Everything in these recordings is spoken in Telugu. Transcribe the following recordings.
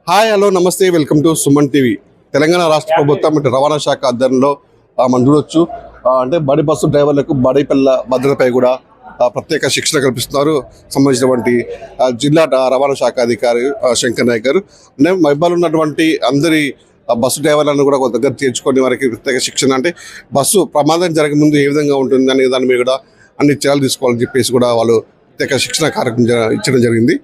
హాయ్ హలో నమస్తే welcome to Suman TV. Telangana రాష్ట్ర ప్రభుత్వం అంటే రవాణా శాఖ ఆధ్వర్యంలో మనం చూడొచ్చు అంటే బడి బస్సు డ్రైవర్లకు బడి పిల్ల భద్రతపై కూడా ప్రత్యేక శిక్షణ కల్పిస్తున్నారు. సంబంధించినటువంటి జిల్లా రవాణా శాఖ అధికారి శంకర్ నాయక్ గారు అంటే మహిళలు ఉన్నటువంటి అందరి బస్సు డ్రైవర్లను కూడా ఒక దగ్గర చేర్చుకొని వారికి ప్రత్యేక శిక్షణ అంటే బస్సు ప్రమాదం జరగకముందు ఏ విధంగా ఉంటుంది అనే దాని మీద కూడా అన్ని చర్యలు తీసుకోవాలని చెప్పేసి కూడా వాళ్ళు ప్రత్యేక శిక్షణ కార్యక్రమం ఇచ్చడం జరిగింది.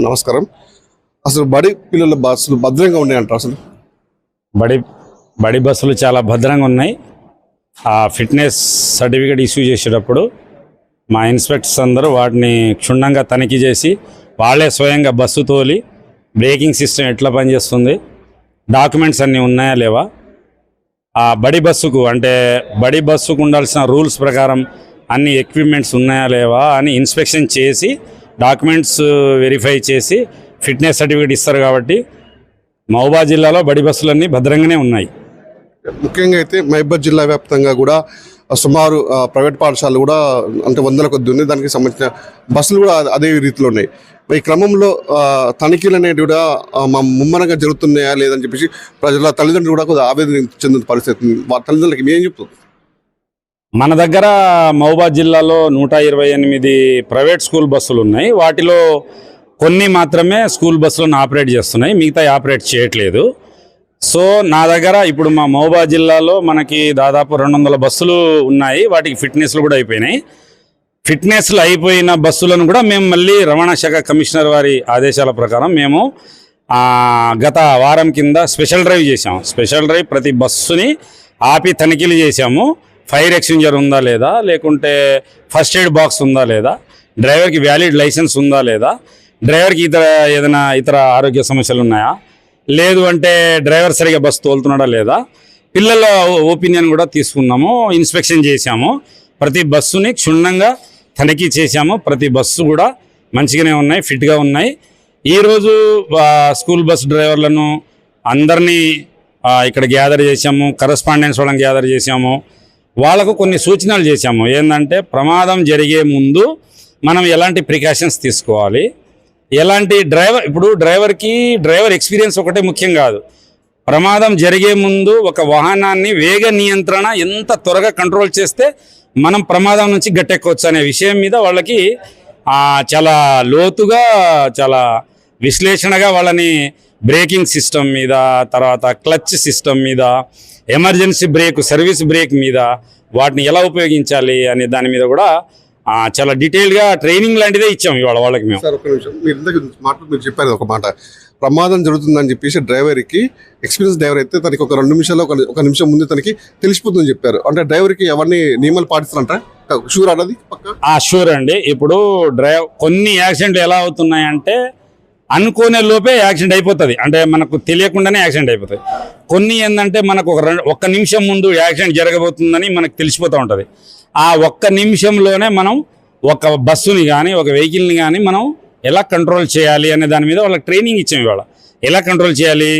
నమస్కారం. అసలు బడి పిల్లల బస్సులు భద్రంగా ఉన్నాయంటారు? అసలు బడి బస్సులు చాలా భద్రంగా ఉన్నాయి. ఆ ఫిట్నెస్ సర్టిఫికేట్ ఇష్యూ చేసేటప్పుడు మా ఇన్స్పెక్టర్స్ అందరూ వాటిని క్షుణ్ణంగా తనిఖీ చేసి వాళ్ళే స్వయంగా బస్సు తోలి బ్రేకింగ్ సిస్టమ్ ఎట్లా పనిచేస్తుంది, డాక్యుమెంట్స్ అన్నీ ఉన్నాయా లేవా, ఆ బడి బస్సుకు ఉండాల్సిన రూల్స్ ప్రకారం అన్ని ఎక్విప్మెంట్స్ ఉన్నాయా లేవా అని ఇన్స్పెక్షన్ చేసి డాక్యుమెంట్స్ వెరిఫై చేసి ఫిట్నెస్ సర్టిఫికేట్ ఇస్తారు. కాబట్టి మహబూబాబాద్ జిల్లాలో బడి బస్సులన్నీ భద్రంగానే ఉన్నాయి. ముఖ్యంగా అయితే మహబూబాబాద్ జిల్లా వ్యాప్తంగా కూడా సుమారు ప్రైవేట్ పాఠశాలలు కూడా అంటే 100 కొద్ది ఉన్నాయి. దానికి సంబంధించిన బస్సులు కూడా అదే రీతిలో ఉన్నాయి. ఈ క్రమంలో తనిఖీలు అనేవి కూడా ముమ్మరంగా జరుగుతున్నాయా లేదని చెప్పేసి ప్రజల తల్లిదండ్రులు కూడా కొద్దిగా ఆవేదన చెందిన పరిస్థితి. తల్లిదండ్రులకి ఏం చెప్తుంది? మన దగ్గర మహబూబాబాద్ జిల్లాలో 128 ప్రైవేట్ స్కూల్ బస్సులు ఉన్నాయి. వాటిలో కొన్ని మాత్రమే స్కూల్ బస్సులను ఆపరేట్ చేస్తున్నాయి, మిగతా ఆపరేట్ చేయట్లేదు. సో నా దగ్గర ఇప్పుడు మా మహబూబాబాద్ జిల్లాలో మనకి దాదాపు 200 బస్సులు ఉన్నాయి. వాటికి ఫిట్నెస్లు కూడా అయిపోయినాయి. ఫిట్నెస్లు అయిపోయిన బస్సులను కూడా మేము మళ్ళీ రవాణా శాఖ కమిషనర్ వారి ఆదేశాల ప్రకారం మేము గత వారం కింద స్పెషల్ డ్రైవ్ చేసాము. స్పెషల్ డ్రైవ్ ప్రతి బస్సుని ఆపి తనిఖీలు చేశాము. ఫైర్ ఎక్స్టింగ్విషర్ ఉందా లేదా, లేకుంటే ఫస్ట్ ఎయిడ్ బాక్స్ ఉందా లేదా, డ్రైవర్కి వ్యాలిడ్ లైసెన్స్ ఉందా లేదా, డ్రైవర్కి ఏదైనా ఇతర ఆరోగ్య సమస్యలు ఉన్నాయా, లేదు అంటే డ్రైవర్ సరిగా బస్సు తోలుతున్నాడా లేదా, పిల్లల ఒపీనియన్ కూడా తీసుకున్నాము. ఇన్స్పెక్షన్ చేశాము. ప్రతి బస్సుని క్షుణ్ణంగా తనిఖీ చేశాము. ప్రతి బస్సు కూడా మంచిగానే ఉన్నాయి, ఫిట్గా ఉన్నాయి. ఈరోజు స్కూల్ బస్ డ్రైవర్లను అందరినీ ఇక్కడ గ్యాదర్ చేశాము. కరస్పాండెన్స్ వాళ్ళని గ్యాదర్ చేశాము. వాళ్ళకు కొన్ని సూచనలు చేశాము. ఏంటంటే ప్రమాదం జరిగే ముందు మనం ఎలాంటి ప్రికాషన్స్ తీసుకోవాలి, ఎలాంటి డ్రైవర్ ఎక్స్పీరియన్స్ ఒకటే ముఖ్యం కాదు. ప్రమాదం జరిగే ముందు ఒక వాహనాన్ని వేగ నియంత్రణ ఎంత త్వరగా కంట్రోల్ చేస్తే మనం ప్రమాదం నుంచి గట్టెక్కవచ్చు అనే విషయం మీద వాళ్ళకి చాలా లోతుగా చాలా విశ్లేషణగా వాళ్ళని బ్రేకింగ్ సిస్టమ్ మీద, తర్వాత క్లచ్ సిస్టమ్ మీద, ఎమర్జెన్సీ బ్రేక్, సర్వీస్ బ్రేక్ మీద వాటిని ఎలా ఉపయోగించాలి అనే దాని మీద కూడా చాలా డీటెయిల్గా ట్రైనింగ్ లాంటిదే ఇచ్చాము ఇవాళ వాళ్ళకి మేము. సార్ ఒక నిమిషం, మీరు చెప్పారు ఒక మాట, ప్రమాదం జరుగుతుందని చెప్పేసి డ్రైవర్కి ఎక్స్పీరియన్స్ డ్రైవర్ అయితే తనకి ఒక 2 నిమిషాలు ఒక నిమిషం ముందు తనకి తెలిసిపోతుందని చెప్పారు. అంటే డ్రైవర్కి ఎవరిని నియమాలు పాటిస్తారంట షూర్ అన్నది పక్క? షూర్ అండి. ఇప్పుడు కొన్ని యాక్సిడెంట్లు ఎలా అవుతున్నాయంటే అనుకోనే లోపే యాక్సిడెంట్ అయిపోతుంది, అంటే మనకు తెలియకుండానే యాక్సిడెంట్ అయిపోతుంది. కొన్ని ఏంటంటే మనకు ఒక్క నిమిషం ముందు యాక్సిడెంట్ జరగబోతుందని మనకు తెలిసిపోతూ ఉంటుంది. ఆ ఒక్క నిమిషంలోనే మనం ఒక బస్సుని కానీ ఒక వెహికల్ని కానీ మనం ఎలా కంట్రోల్ చేయాలి అనే దాని మీద వాళ్ళకి ట్రైనింగ్ ఇచ్చాం ఇవాళ. ఎలా కంట్రోల్ చేయాలి,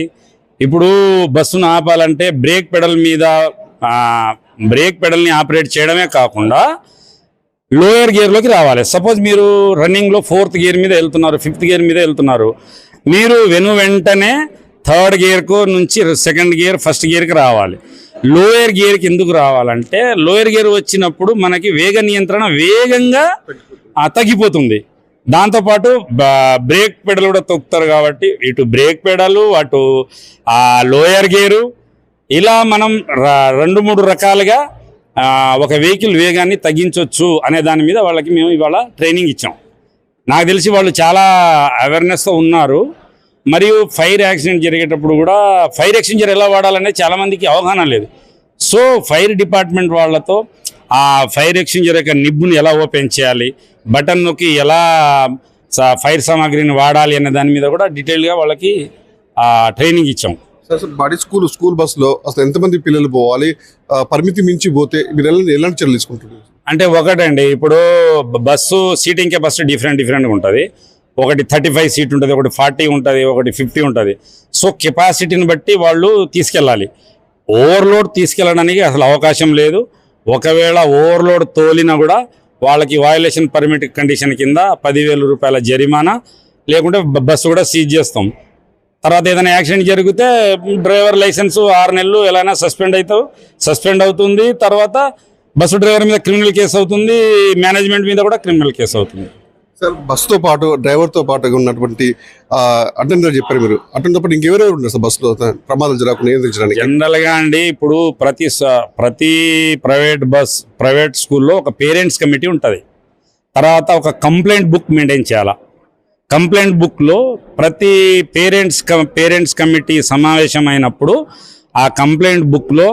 ఇప్పుడు బస్సును ఆపాలంటే బ్రేక్ పెడల్ని ఆపరేట్ చేయడమే కాకుండా లోయర్ గేర్లోకి రావాలి. సపోజ్ మీరు రన్నింగ్లో 4th గేర్ మీద వెళ్తున్నారు, 5th గేర్ మీద వెళ్తున్నారు, మీరు వెంటనే 3rd గేర్కు నుంచి 2nd గేర్ 1st గేర్కి రావాలి. లోయర్ గేర్కి ఎందుకు రావాలంటే లోయర్ గేర్ వచ్చినప్పుడు మనకి వేగ నియంత్రణ వేగంగా తగ్గిపోతుంది. దాంతోపాటు బ్రేక్ పెడల్ కూడా తొక్కుతారు కాబట్టి ఇటు బ్రేక్ పెడలు అటు లోయర్ గేరు ఇలా మనం 2-3 రకాలుగా ఒక వెహికల్ వేగాన్ని తగ్గించవచ్చు అనే దాని మీద వాళ్ళకి మేము ఇవాళ ట్రైనింగ్ ఇచ్చాం. నాకు తెలిసి వాళ్ళు చాలా అవేర్నెస్తో ఉన్నారు. మరియు ఫైర్ యాక్సిడెంట్ జరిగేటప్పుడు కూడా ఫైర్ ఎక్స్టింగ్విషర్ ఎలా వాడాలనే చాలామందికి అవగాహన లేదు. సో ఫైర్ డిపార్ట్మెంట్ వాళ్ళతో ఆ ఫైర్ ఎక్స్టింగ్విషర్ యొక్క నిబ్బుని ఎలా ఓపెన్ చేయాలి, బటన్ నొక్కి ఎలా ఫైర్ సామాగ్రిని వాడాలి అనే దాని మీద కూడా డీటెయిల్గా వాళ్ళకి ట్రైనింగ్ ఇచ్చాం. అసలు బడి స్కూల్ బస్సులో అసలు ఎంతమంది పిల్లలు పోవాలి, పరిమితి మించి పోతే మీరు ఎలాంటి చర్యలు తీసుకుంటున్నారు? అంటే ఒకటండి, ఇప్పుడు బస్సు సీటింగ్ కెపాసిటీ డిఫరెంట్గా ఉంటుంది. ఒకటి 35 సీట్ ఉంటుంది, ఒకటి 40 ఉంటుంది, ఒకటి 50 ఉంటుంది. సో కెపాసిటీని బట్టి వాళ్ళు తీసుకెళ్ళాలి. ఓవర్లోడ్ తీసుకెళ్ళడానికి అసలు అవకాశం లేదు. ఒకవేళ ఓవర్లోడ్ తోలినా కూడా వాళ్ళకి వయలేషన్ పర్మిట్ కండిషన్ కింద 10,000 రూపాయల జరిమానా, లేకుంటే బస్సు కూడా సీజ్ చేస్తాం. తర్వాత ఏదైనా యాక్సిడెంట్ జరిగితే డ్రైవర్ లైసెన్స్ 6 నెలలు ఎలాగైనా సస్పెండ్ అవుతుంది. తర్వాత బస్సు డ్రైవర్ మీద క్రిమినల్ కేసు అవుతుంది, మేనేజ్మెంట్ మీద కూడా క్రిమినల్ కేసు అవుతుంది. సార్, బస్సుతో పాటు డ్రైవర్తో పాటుగా ఉన్నటువంటి అటెండర్ చెప్పారు మీరు. అటెండర్ పాటు ఇంకెవరెవరు ఉన్నారు సార్ బస్సులో ప్రమాదాలు జరగకుండా నియంత్రించడానికి? జనరల్గా అండి, ఇప్పుడు ప్రతి ప్రైవేట్ స్కూల్లో ఒక పేరెంట్స్ కమిటీ ఉంటుంది. తర్వాత ఒక కంప్లైంట్ బుక్ మెయింటైన్ చేయాలి. కంప్లైంట్ బుక్లో ప్రతి పేరెంట్స్ కమిటీ సమావేశం అయినప్పుడు ఆ కంప్లైంట్ బుక్లో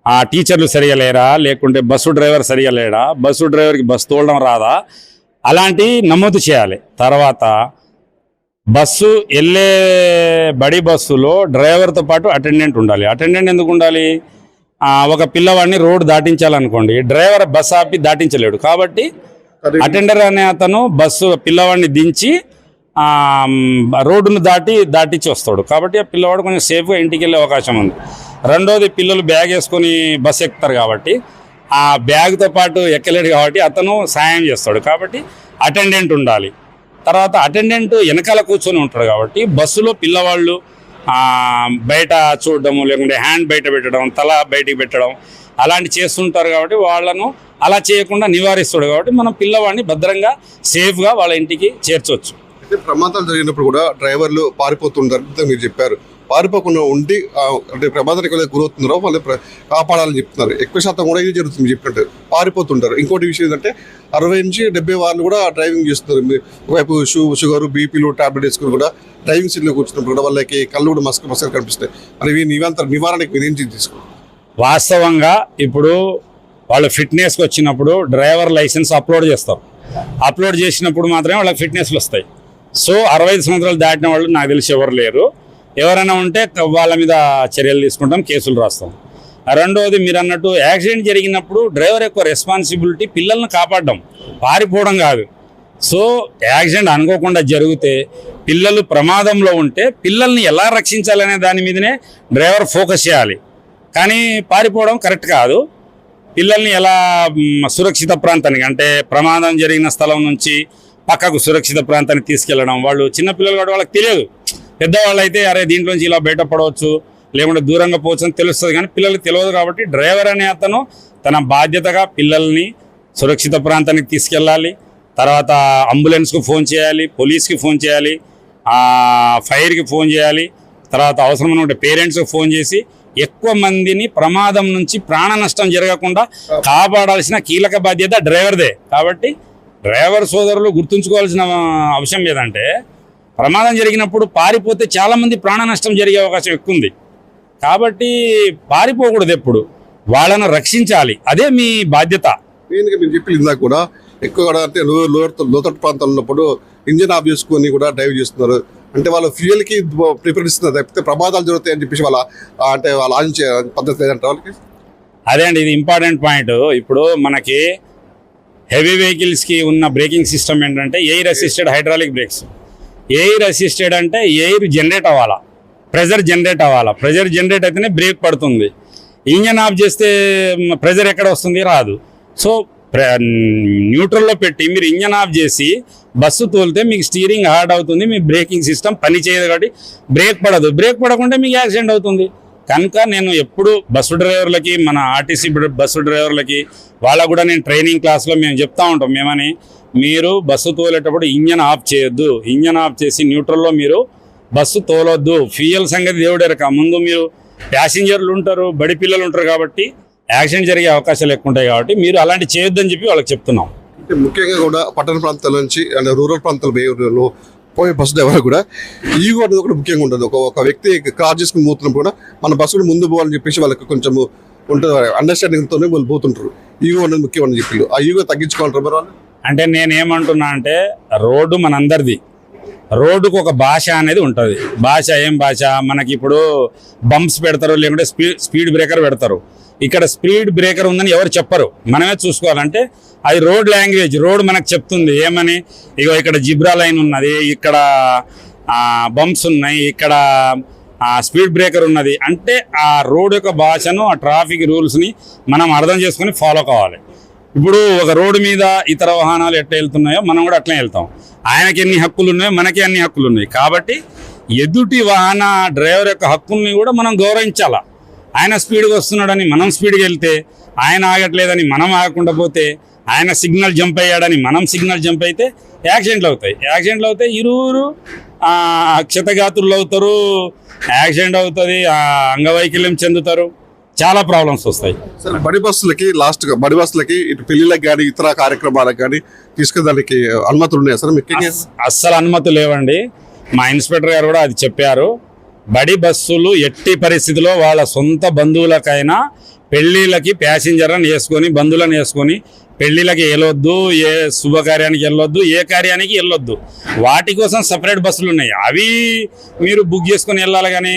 ఆ టీచర్లు సరిగా లేరా, లేకుంటే బస్సు డ్రైవర్ సరిగా లేడా, బస్సు డ్రైవర్కి బస్సు తోలడం రాదా, అలాంటివి నమోదు చేయాలి. తర్వాత బస్సు వెళ్ళే బడి బస్సులో డ్రైవర్తో పాటు అటెండెంట్ ఉండాలి. అటెండెంట్ ఎందుకు ఉండాలి? ఒక పిల్లవాడిని రోడ్డు దాటించాలనుకోండి, డ్రైవర్ బస్సు ఆపి దాటించలేడు. కాబట్టి అటెండర్ అనే అతను బస్సు పిల్లవాడిని దించి రోడ్డును దాటించి వస్తాడు. కాబట్టి ఆ పిల్లవాడు కొంచెం సేఫ్గా ఇంటికి వెళ్ళే అవకాశం ఉంది. రెండోది, పిల్లలు బ్యాగ్ వేసుకొని బస్సు ఎక్కుతారు కాబట్టి ఆ బ్యాగ్తో పాటు ఎక్కలేడు కాబట్టి అతను సాయం చేస్తాడు. కాబట్టి అటెండెంట్ ఉండాలి. తర్వాత అటెండెంట్ వెనకాల కూర్చొని ఉంటాడు కాబట్టి బస్సులో పిల్లవాళ్ళు బయట చూడడము, లేకుంటే హ్యాండ్ బయట పెట్టడం, తల బయటికి పెట్టడం అలాంటి చేస్తుంటారు. కాబట్టి వాళ్ళను అలా చేయకుండా నివారిస్తాడు. కాబట్టి మనం పిల్లవాడిని భద్రంగా సేఫ్గా వాళ్ళ ఇంటికి చేర్చవచ్చు. అయితే ప్రమాదాలు జరిగినప్పుడు కూడా డ్రైవర్లు పారిపోతుంటారు మీరు చెప్పారు. పారిపోకుండా ఉండి అంటే ప్రమాదానికి గురవుతున్నారో వాళ్ళు కాపాడాలని చెప్తున్నారు. ఎక్కువ శాతం కూడా ఇది జరుగుతుంది చెప్పినట్టు, పారిపోతుంటారు. ఇంకోటి విషయం ఏంటంటే 60 నుంచి 70 వాళ్ళు కూడా డ్రైవింగ్ చేస్తున్నారు. ఒకవైపు షుగర్, బీపీలు టాబ్లెట్ వేసుకుని కూడా డ్రైవింగ్ సీట్లో కూర్చున్నప్పుడు కూడా వాళ్ళకి కళ్ళు కూడా మసక కనిపిస్తాయి. మరి నివారణకి మీరు ఏం తీసుకుంటారు? వాస్తవంగా ఇప్పుడు వాళ్ళు ఫిట్నెస్కి వచ్చినప్పుడు డ్రైవర్ లైసెన్స్ అప్లోడ్ చేస్తారు. అప్లోడ్ చేసినప్పుడు మాత్రమే వాళ్ళకి ఫిట్నెస్లు వస్తాయి. సో 65 సంవత్సరాలు దాటిన వాళ్ళు నాకు తెలిసి ఎవరు లేరు. ఎవరైనా ఉంటే వాళ్ళ మీద చర్యలు తీసుకుంటాం, కేసులు రాస్తాం. రెండవది, మీరు అన్నట్టు యాక్సిడెంట్ జరిగినప్పుడు డ్రైవర్ యొక్క రెస్పాన్సిబిలిటీ పిల్లల్ని కాపాడడం, పారిపోవడం కాదు. సో యాక్సిడెంట్ అనుకోకుండా జరిగితే పిల్లలు ప్రమాదంలో ఉంటే పిల్లల్ని ఎలా రక్షించాలనే దాని మీదనే డ్రైవర్ ఫోకస్ చేయాలి. కానీ పారిపోవడం కరెక్ట్ కాదు. పిల్లల్ని ఎలా సురక్షిత ప్రాంతానికి, అంటే ప్రమాదం జరిగిన స్థలం నుంచి పక్కకు సురక్షిత ప్రాంతానికి తీసుకెళ్ళడం. వాళ్ళు చిన్నపిల్లలు కాబట్టి వాళ్ళకి తెలియదు. పెద్దవాళ్ళు అయితే అరే దీంట్లోంచి ఇలా బయటపడవచ్చు, లేకుంటే దూరంగా పోవచ్చు అని తెలుస్తుంది. కానీ పిల్లలకు తెలియదు. కాబట్టి డ్రైవర్ అనే అతను తన బాధ్యతగా పిల్లల్ని సురక్షిత ప్రాంతానికి తీసుకెళ్ళాలి. తర్వాత అంబులెన్స్కు ఫోన్ చేయాలి, పోలీస్కి ఫోన్ చేయాలి, ఫైర్కి ఫోన్ చేయాలి. తర్వాత అవసరమైన ఉంటే పేరెంట్స్కి ఫోన్ చేసి ఎక్కువ మందిని ప్రమాదం నుంచి ప్రాణ నష్టం జరగకుండా కాపాడాల్సిన కీలక బాధ్యత డ్రైవర్దే. కాబట్టి డ్రైవర్ సోదరులు గుర్తుంచుకోవాల్సిన అంశం ఏదంటే, ప్రమాదం జరిగినప్పుడు పారిపోతే చాలామంది ప్రాణ నష్టం జరిగే అవకాశం ఎక్కువ ఉంది. కాబట్టి పారిపోకూడదు, ఎప్పుడు వాళ్ళను రక్షించాలి. అదే మీ బాధ్యత. మెయిన్గా మీరు చెప్పి ఇందాక కూడా ఎక్కువ అంటే లోతట్టు ప్రాంతాలు ఉన్నప్పుడు ఇంజిన్ ఆఫ్ చేసుకొని కూడా డ్రైవ్ చేస్తున్నారు. అంటే వాళ్ళు ఫ్యూయల్కి ప్రిపేర్ ఇస్తున్నారు తప్పితే ప్రమాదాలు జరుగుతాయని చెప్పేసి వాళ్ళు ఆలోచించే పద్ధతి లేదంటే వాళ్ళకి. అదే అండి, ఇది ఇంపార్టెంట్ పాయింట్. ఇప్పుడు మనకి హెవీ వెహికల్స్కి ఉన్న బ్రేకింగ్ సిస్టమ్ ఏంటంటే air assisted hydraulic brakes. Air assisted అంటే ఎయిర్ జనరేట్ అవ్వాలా, ప్రెజర్ జనరేట్ అవ్వాలా. ప్రెజర్ జనరేట్ అయితేనే బ్రేక్ పడుతుంది. ఇంజన్ ఆఫ్ చేస్తే ప్రెజర్ ఎక్కడ వస్తుంది? రాదు. సో న్యూట్రల్లో పెట్టి మీరు ఇంజన్ ఆఫ్ చేసి బస్సు తోలితే మీకు స్టీరింగ్ హార్డ్ అవుతుంది, మీ బ్రేకింగ్ సిస్టమ్ పని చేయదు. కాబట్టి బ్రేక్ పడదు. బ్రేక్ పడకుంటే మీకు యాక్సిడెంట్ అవుతుంది. కనుక నేను ఎప్పుడు బస్సు డ్రైవర్లకి, మన ఆర్టీసీ బస్సు డ్రైవర్లకి వాళ్ళకు కూడా నేను ట్రైనింగ్ క్లాస్లో మేము చెప్తా ఉంటాం. మేమని, మీరు బస్సు తోలేటప్పుడు ఇంజన్ ఆఫ్ చేయొద్దు. ఇంజన్ ఆఫ్ చేసి న్యూట్రల్లో మీరు బస్సు తోలొద్దు. ఫ్యూయల్ సంగతి దేవుడెరక. ముందు మీరు ప్యాసింజర్లు ఉంటారు, బడి పిల్లలు ఉంటారు. కాబట్టి యాక్సిడెంట్ జరిగే అవకాశాలు ఎక్కువ ఉంటాయి. కాబట్టి మీరు అలాంటి చేయొద్దని చెప్పి వాళ్ళకి చెప్తున్నాం. అంటే ముఖ్యంగా కూడా పట్టణ ప్రాంతాల నుంచి అంటే రూరల్ ప్రాంతాలు పోయే బస్సు డ్రైవర్ కూడా ఈగో అనేది కూడా ముఖ్యంగా ఉంటుంది. ఒక వ్యక్తి క్రాస్ చేసుకుని పోతున్నప్పుడు కూడా మన బస్సు ముందు పోవాలని చెప్పేసి వాళ్ళకి కొంచెం ఉంటుంది, అండర్స్టాండింగ్తోనే వాళ్ళు పోతుంటారు. ఈగో అనేది ముఖ్యమని చెప్పి ఆ ఈగో తగ్గించుకోవాలంటారు మరి వాళ్ళు. అంటే నేనేమంటున్నా అంటే, రోడ్డు మనందరిది. రోడ్డుకు ఒక భాష అనేది ఉంటుంది. భాష ఏం భాష? మనకి ఇప్పుడు బంప్స్ పెడతారు, లేకుంటే స్పీడ్ బ్రేకర్ పెడతారు. ఇక్కడ స్పీడ్ బ్రేకర్ ఉందని ఎవరు చెప్పరు, మనమే చూసుకోవాలంటే అది రోడ్ లాంగ్వేజ్, రోడ్ మనకు చెప్తుంది ఏమని. ఇగో ఇక్కడ జిబ్రా లైన్ ఉన్నది, ఇక్కడ బంప్స్ ఉన్నాయి, ఇక్కడ స్పీడ్ బ్రేకర్ ఉన్నది అంటే ఆ రోడ్ యొక్క భాషను, ఆ ట్రాఫిక్ రూల్స్ని మనం అర్థం చేసుకొని ఫాలో కావాలి. ఇప్పుడు ఒక రోడ్డు మీద ఇతర వాహనాలు ఎట్లా వెళ్తున్నాయో మనం కూడా అట్లనే వెళ్తాం. ఆయనకి ఎన్ని హక్కులు ఉన్నాయో మనకి అన్ని హక్కులు ఉన్నాయి. కాబట్టి ఎదుటి వాహన డ్రైవర్ యొక్క హక్కుల్ని కూడా మనం గౌరవించాలా. ఆయన స్పీడ్గా వస్తున్నాడని మనం స్పీడ్గా వెళ్తే, ఆయన ఆగట్లేదని మనం ఆగకుండా పోతే, ఆయన సిగ్నల్ జంప్ అయ్యాడని మనం సిగ్నల్ జంప్ అయితే యాక్సిడెంట్లు అవుతాయి. ఇరువురు క్షతగాతులు అవుతారు, యాక్సిడెంట్ అవుతుంది, అంగవైకల్యం చెందుతారు, చాలా ప్రాబ్లమ్స్ వస్తాయి. సరే, బడి బస్సులకి ఇటు పెళ్లిళ్ళకి కానీ ఇతర కార్యక్రమాలకు కానీ తీసుకెళ్ళడానికి అనుమతులు ఉన్నాయా సార్ మీకు? అస్సలు అనుమతి లేవండి. మా ఇన్స్పెక్టర్ గారు కూడా అది చెప్పారు. బడి బస్సులు ఎట్టి పరిస్థితిలో వాళ్ళ సొంత బంధువులకైనా పెళ్ళిళ్ళకి ప్యాసింజర్లను వేసుకొని, బంధువులను వేసుకొని పెళ్ళిళ్ళకి వెళ్ళొద్దు, ఏ శుభకార్యానికి వెళ్ళొద్దు, ఏ కార్యానికి వెళ్ళొద్దు. వాటి కోసం సపరేట్ బస్సులు ఉన్నాయి, అవి మీరు బుక్ చేసుకొని వెళ్ళాలి. కానీ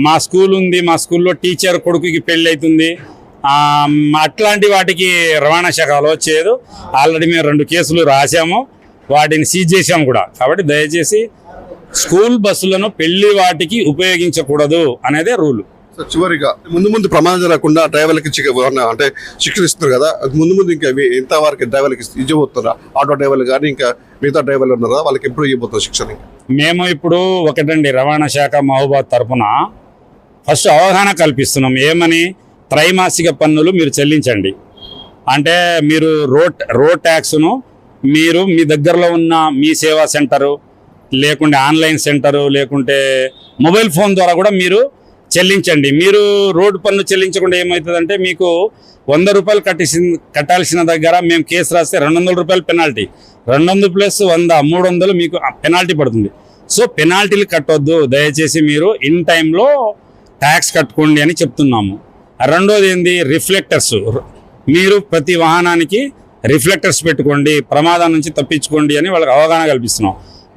మా స్కూల్ ఉంది, మా స్కూల్లో టీచర్ కొడుకుకి పెళ్ళి అవుతుంది, అట్లాంటి వాటికి రవాణా శాఖ అలో చేయదు. ఆల్రెడీ మేము 2 కేసులు రాసాము, వాటిని సీజ్ చేసాము కూడా. కాబట్టి దయచేసి స్కూల్ బస్సులను పెళ్లి వాటికి ఉపయోగించకూడదు అనేదే రూలు. చివరిగా ముందు ప్రమాదం జరగకుండా డ్రైవర్లకి అంటే శిక్షణ ఇస్తున్నారు కదా, అది ముందు ఇంకా ఎంతవరకు డ్రైవర్లకి ఇవ్వబోతున్నారా? ఆటో డ్రైవర్లు కానీ ఇంకా మిగతా డ్రైవర్లు ఉన్నారా, వాళ్ళకి ఎప్పుడు ఇవ్వబోతున్నారు శిక్షణ? మేము ఇప్పుడు ఒకటండి, రవాణా శాఖ మహబూబాద్ తరఫున ఫస్ట్ అవగాహన కల్పిస్తున్నాం. ఏమని? త్రైమాసిక పన్నులు మీరు చెల్లించండి. అంటే మీరు రోడ్ ట్యాక్స్ను మీరు మీ దగ్గరలో ఉన్న మీ సేవా సెంటరు, లేకుంటే ఆన్లైన్ సెంటరు, లేకుంటే మొబైల్ ఫోన్ ద్వారా కూడా మీరు చెల్లించండి. మీరు రోడ్డు పన్ను చెల్లించకుండా ఏమవుతుందంటే, మీకు 100 రూపాయలు కట్టాల్సిన దగ్గర మేము కేసు రాస్తే 200 రూపాయలు పెనాల్టీ, 200 + 100 300 మీకు పెనాల్టీ పడుతుంది. సో పెనాల్టీలు కట్టొద్దు, దయచేసి మీరు ఇన్ టైంలో ట్యాక్స్ కట్టుకోండి అని చెప్తున్నాము. రెండోది ఏంది? రిఫ్లెక్టర్స్. మీరు ప్రతి వాహనానికి రిఫ్లెక్టర్స్ పెట్టుకోండి, ప్రమాదం నుంచి తప్పించుకోండి అని వాళ్ళకి అవగాహన కల్పిస్తున్నాం.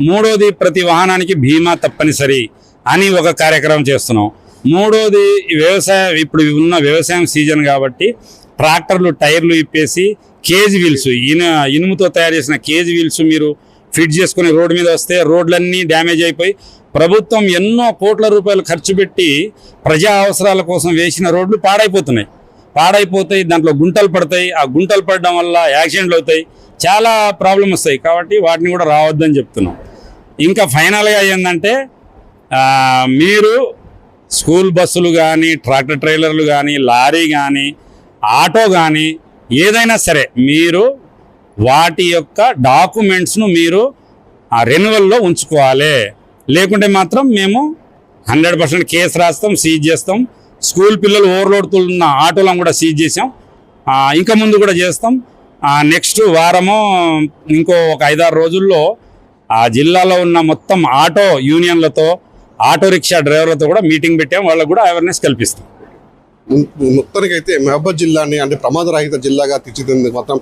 మూడోది, ప్రతి వాహనానికి బీమా తప్పనిసరి అని ఒక కార్యక్రమం చేస్తున్నాం. మూడోది, ఇప్పుడు ఉన్న వ్యవసాయం సీజన్ కాబట్టి ట్రాక్టర్లు టైర్లు ఇప్పేసి కేజ్ వీల్స్, ఇనుముతో తయారు చేసిన కేజ్ వీల్స్ మీరు ఫిట్ చేసుకుని రోడ్డు మీద వస్తే రోడ్లన్నీ డ్యామేజ్ అయిపోయి, ప్రభుత్వం ఎన్నో కోట్ల రూపాయలు ఖర్చు పెట్టి ప్రజా అవసరాల కోసం వేసిన రోడ్లు పాడైపోతాయి, దాంట్లో గుంటలు పడతాయి. ఆ గుంటలు పడడం వల్ల యాక్సిడెంట్లు అవుతాయి, చాలా ప్రాబ్లం వస్తాయి. కాబట్టి వాటిని కూడా రావద్దని చెప్తున్నాం. ఇంకా ఫైనల్గా ఏంటంటే, మీరు స్కూల్ బస్సులు కానీ, ట్రాక్టర్ ట్రైలర్లు కానీ, లారీ కానీ, ఆటో కానీ ఏదైనా సరే మీరు వాటి యొక్క డాక్యుమెంట్స్ను మీరు రెన్యువల్లో ఉంచుకోవాలి. లేకుంటే మాత్రం మేము 100% కేసు రాస్తాం, సీజ్ చేస్తాం. స్కూల్ పిల్లలు ఓవర్లోడ్తో ఉన్న ఆటోలను కూడా సీజ్ చేసాం, ఇంకా ముందు కూడా చేస్తాం. నెక్స్ట్ వారము ఇంకో ఒక 5-6 రోజుల్లో ఆ జిల్లాలో ఉన్న మొత్తం ఆటో యూనియన్లతో, ఆటో రిక్షా డ్రైవర్లతో కూడా మీటింగ్ పెట్టాం, వాళ్ళకు కూడా అవేర్నెస్ కల్పిస్తాం. మొత్తానికి అయితే మహబూబాద్ జిల్లాని అంటే ప్రమాదరహిత జిల్లాగా తీర్చిదిద్దేందుకు మాత్రం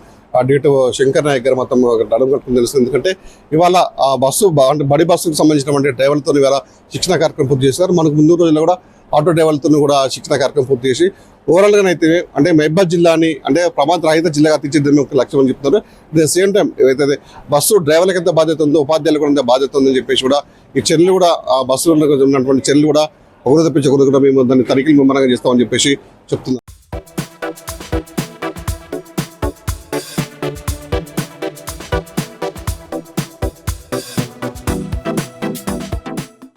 డీటు శంకర్ నాయక్ గారు మొత్తం అడుగు కట్టుకుని తెలుస్తుంది. ఎందుకంటే ఇవాళ ఆ బస్సు అంటే బడి బస్సుకు సంబంధించినటువంటి డ్రైవర్లతో ఇవాళ శిక్షణ కార్యక్రమం పూర్తి చేశారు. మనకు ముందు రోజుల్లో కూడా ఆటో డ్రైవర్లతో కూడా శిక్షణ కార్యక్రమం పూర్తి చేసి ఓవరాల్గానైతే అంటే మహబూబాద్ జిల్లాని అంటే ప్రమాదరహిత జిల్లాగా తీర్చిదిద్దే ఒక లక్ష్యం అని చెప్తున్నారు. అట్ ద సేమ్ టైం ఏదైతే బస్సు డ్రైవర్లకు ఎంత బాధ్యత ఉందో ఉపాధ్యాయులకు కూడా ఎంత బాధ్యత ఉందని చెప్పేసి కూడా ఈ చర్యలు కూడా ఆ బస్సులో ఉన్నటువంటి చర్యలు కూడా ఒకరు తప్పించి ఒకరు కూడా మేము దాన్ని తనిఖీలు ముమ్మరంగా చేస్తామని చెప్పేసి చెప్తున్నారు.